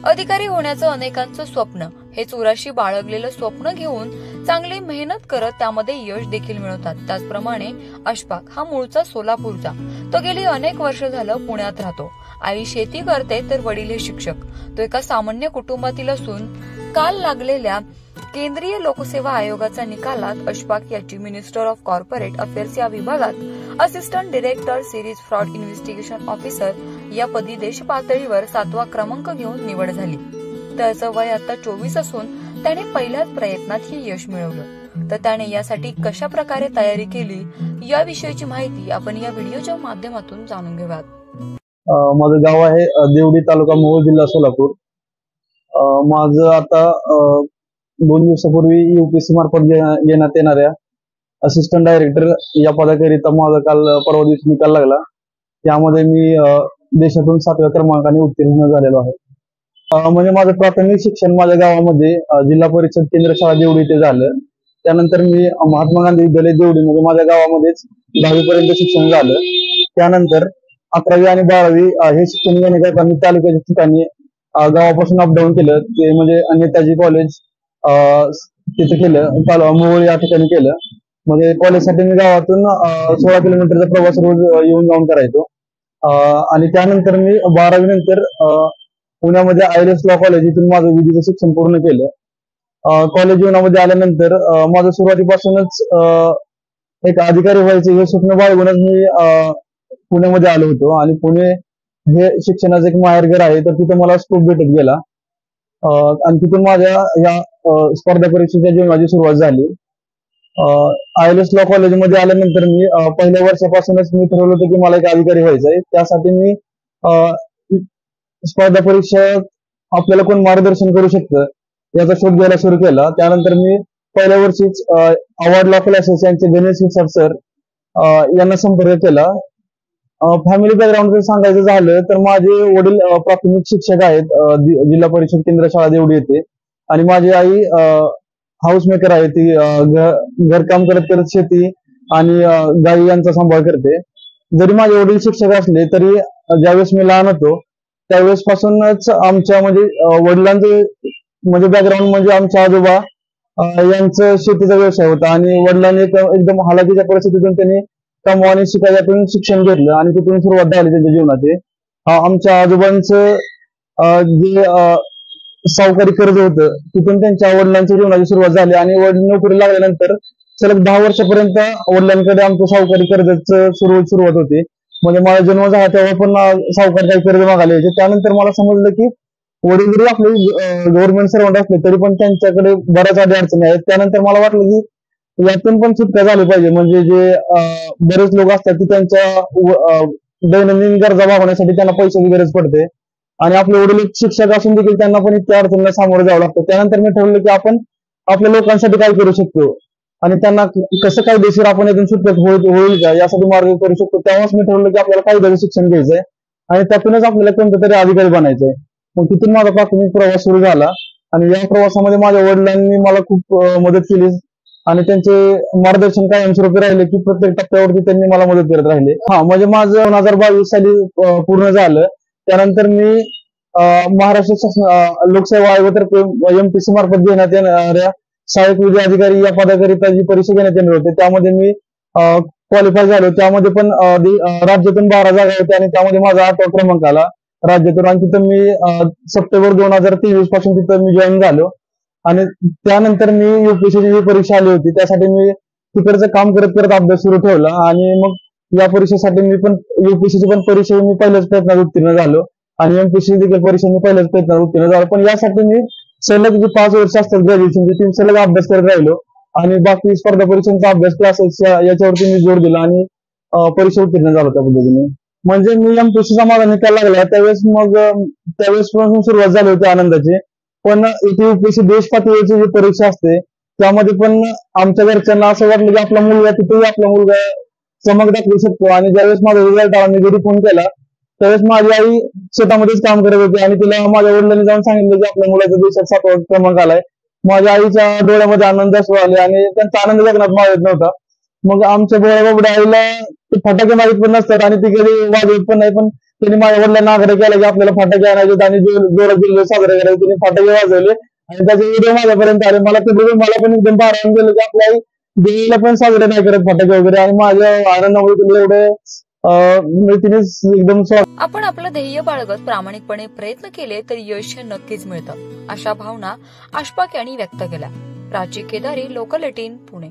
अधिकारी होण्याचं अनेकांचं स्वप्न, हे चुराशी बाळगलेलं स्वप्न घेऊन चांगली मेहनत करत त्यामध्ये यश देखील मिळवतात। त्याचप्रमाणे अशफाक हा मूळचा सोलापूरचा, तो गेली अनेक वर्ष झालं पुण्यात राहतो। आई शेती करते तर वडील हे शिक्षक। तो एका सामान्य कुटुंबातील असून काल लागलेल्या केंद्रीय लोकसेवा आयोगाच्या निकालात अशफाक याची मिनिस्टर ऑफ कॉर्पोरेट अफेअर्स या विभागात assistant director series fraud investigation officer या पदी देश पातळीवर 7वा क्रमांक घेऊन निवड झाली। त्याचं वय आता 24 असून त्याने पहिल्याच प्रयत्नात हे यश मिळवलं। तर त्याने यासाठी कशा प्रकारे तयारी केली याविषयीची माहिती आपण या व्हिडिओच्या माध्यमातून जाणून घेऊयात। माझं गाव आहे देवडी, तालुका मोहोळ, जिल्हा सोलापूर। माझं आता 2 दिवसापूर्वी UPSC मार्फत घेण्यात येणाऱ्या असिस्टंट डायरेक्टर या पदाकरिता माझा काल परवा दिवशी निकाल लागला। त्यामध्ये मी देशातून 7व्या क्रमांकाने उत्तीर्ण झालेलो आहे। म्हणजे माझं प्राथमिक शिक्षण माझ्या गावामध्ये जिल्हा परिषद केंद्र शाळा देवडी इथे झालं। त्यानंतर मी महात्मा गांधी विद्यालय देवडी मध्ये माझ्या गावामध्येच 10वी पर्यंत शिक्षण झालं। त्यानंतर 11वी आणि 12वी हे शिक्षण घेण्याकरता मी तालुक्याच्या ठिकाणी गावापासून अपडाऊन केलं। ते म्हणजे नेताजी कॉलेज तिथे केलं, मोहोळ या ठिकाणी केलं। म्हणजे कॉलेजसाठी मी गावातून 16 किलोमीटरचा प्रवास रोज येऊन जाऊन करायचो। आणि त्यानंतर मी 12वी नंतर पुण्यामध्ये ILS लॉ कॉलेज इथून माझं विधीचं शिक्षण पूर्ण केलं। कॉलेज जीवनामध्ये आल्यानंतर माझं सुरुवातीपासूनच एक अधिकारी व्हायचं हे स्वप्न बाळगूनच मी पुण्यामध्ये आलो होतो। आणि पुणे हे शिक्षणाचं एक माहेरघर आहे, तर तिथे मला स्कोप भेटत गेला आणि तिथून माझ्या या स्पर्धा परीक्षेच्या जीवनाची सुरुवात झाली। ILS लॉ कॉलेजमध्ये आल्यानंतर मी पहिल्या वर्षापासूनच मी ठरवलं होतं की मला एक अधिकारी व्हायचंय। त्यासाठी मी स्पर्धा परीक्षा आपल्याला कोण मार्गदर्शन करू शकतं याचा शोध घ्यायला सुरू केला। त्यानंतर मी पहिल्या वर्षीच अवॉर्ड लॉ क्लासेस यांचे गणेश सर यांना संपर्क केला। फॅमिली बॅकग्राऊंड सांगायचं झालं तर माझे वडील प्राथमिक शिक्षक आहेत जिल्हा परिषद केंद्र शाळा देवडी येथे, आणि माझी आई हाऊस मेकर आहे। ती घरकाम करत करत शेती आणि गाई यांचा सांभाळ करते। जरी माझे वडील शिक्षक असले तरी ज्यावेळेस मी लहान होतो त्यावेळेस पासूनच आमच्या म्हणजे वडिलांचे म्हणजे बॅकग्राऊंड म्हणजे आमच्या आजोबा यांचं शेतीचा व्यवसाय होता आणि वडिलांनी एकदम हालाकीच्या परिस्थितीतून त्यांनी कमवाने शिकायच्यातून शिक्षण घेतलं आणि तिथून सुरुवात झाली त्यांच्या जीवनाची। आमच्या आजोबांचं जे सावकारी कर्ज होतं तिथून त्यांच्या वडिलांच्या जीवनाची सुरुवात झाली आणि वडील नोकरी लागल्यानंतर सलग 10 वर्षापर्यंत वडिलांकडे आमचं सावकारी कर्जाचं सुरुवात होती। म्हणजे माझा जन्म झाला तेव्हा पण सावकार काही कर्ज मागायला यायचे। त्यानंतर मला समजलं की वडील जरी आपले गव्हर्नमेंट सर्वंट असले तरी पण त्यांच्याकडे बऱ्याच अडचणी आहेत। त्यानंतर मला वाटलं की यातून पण सुटका झाली पाहिजे, म्हणजे जे बरेच लोक असतात की त्यांच्या दैनंदिन गरजा भागवण्यासाठी त्यांना पैशाची गरज पडते आणि आपले वडील शिक्षक असून देखील त्यांना पण इतक्या अडचणींना सामोरं जावं लागतं। त्यानंतर मी ठरवलं की आपण आपल्या लोकांसाठी काय करू शकतो आणि त्यांना कसं कायदेशीर आपण यातून सुटका होईल का यासाठी मार्ग करू शकतो। तेव्हाच मी ठरवलं की आपल्याला कायद्याचं शिक्षण घ्यायचंय आणि त्यातूनच आपल्याला कोणतं तरी अधिकारी बनायचंय। मग तिथून माझा प्राथमिक प्रवास सुरू झाला आणि या प्रवासामध्ये माझ्या वडिलांनी मला खूप मदत केली आणि त्यांचे मार्गदर्शन कायमस्वरूपी राहिले की प्रत्येक टप्प्यावरती त्यांनी मला मदत करत राहिले। म्हणजे माझं 2022 साली पूर्ण झालं। त्यानंतर मी महाराष्ट्र शासन लोकसेवा आयोगातर्फे MPSC मार्फत घेण्यात येणाऱ्या सहाय्यक विधी अधिकारी या पदाकरिता जी परीक्षा घेण्यात येणार होते त्यामध्ये मी क्वालिफाय झालो। त्यामध्ये पण राज्यातून 12 जागा होत्या आणि त्यामध्ये माझा 8वा क्रमांक आला राज्यातून। आणि तिथं मी सप्टेंबर 2023 पासून तिथं मी जॉईन झालो आणि त्यानंतर मी UPSC ची परीक्षा आली होती त्यासाठी मी तिकडचं काम करत करत अभ्यास सुरू ठेवला आणि मग या परीक्षेसाठी मी पण UPSC ची पण परीक्षा मी पहिल्याच प्रयत्नात उत्तीर्ण झालो आणि MPSC देखील परीक्षा मी पहिल्याच प्रयत्नात उत्तीर्ण झालो। पण यासाठी मी सलग जे 5 वर्ष असतात ग्रॅज्युएशनचे ते सलग अभ्यास करत राहिलो आणि बाकी स्पर्धा परीक्षांचा अभ्यास क्लासेस याच्यावरती मी जोर दिला आणि परीक्षा उत्तीर्ण झालो त्या पद्धतीने। म्हणजे मी MPSCचा माझा निकाल लागला त्यावेळेस पासून सुरुवात झाली होती आनंदाची। पण इथे UPSC देश पातळीची जी परीक्षा असते त्यामध्ये पण आमच्या घरच्यांना असं वाटलं की आपला मुलगा चमक दाखवू शकतो। आणि ज्यावेळेस माझा रिझल्ट आला मी घरी फोन केला त्यावेळेस माझी आई शेतामध्येच काम करत होती आणि तिला माझ्या वडिलांनी जाऊन सांगितलं की आपल्या मुलाचा देशात 7वा क्रमांक आलाय। माझ्या आईच्या डोळ्यामध्ये आनंद अश्रू आले आणि त्यांचा आनंद जगण्यात मावत नव्हता। मग आमच्या बोळ्या आईला ते फटाके माहीत पण नसतात आणि ती कधी वाजवत पण नाही, पण त्यांनी माझ्या वडिलांना आग्रह केला की आपल्याला फटाके आणायचे आणि जोरात दिल्ली साजरे करायचे. त्यांनी फटाके वाजवले आणि त्याचे व्हिडिओ माझ्यापर्यंत आले. मला ते बघून मला पण एकदम भारावून गेलं की आपल्या आई दिल्लीला पण साजरे नाही करत फटाके वगैरे. आणि माझ्या आनंदामुळे तुम्ही एवढे तिने एकदम आपण आपलं ध्येय बाळगत प्रामाणिकपणे प्रयत्न केले तर यश हे नक्कीच मिळतं, अशा भावना अशफाक यांनी व्यक्त केल्या. प्राची केदारी, लोकल 18, पुणे.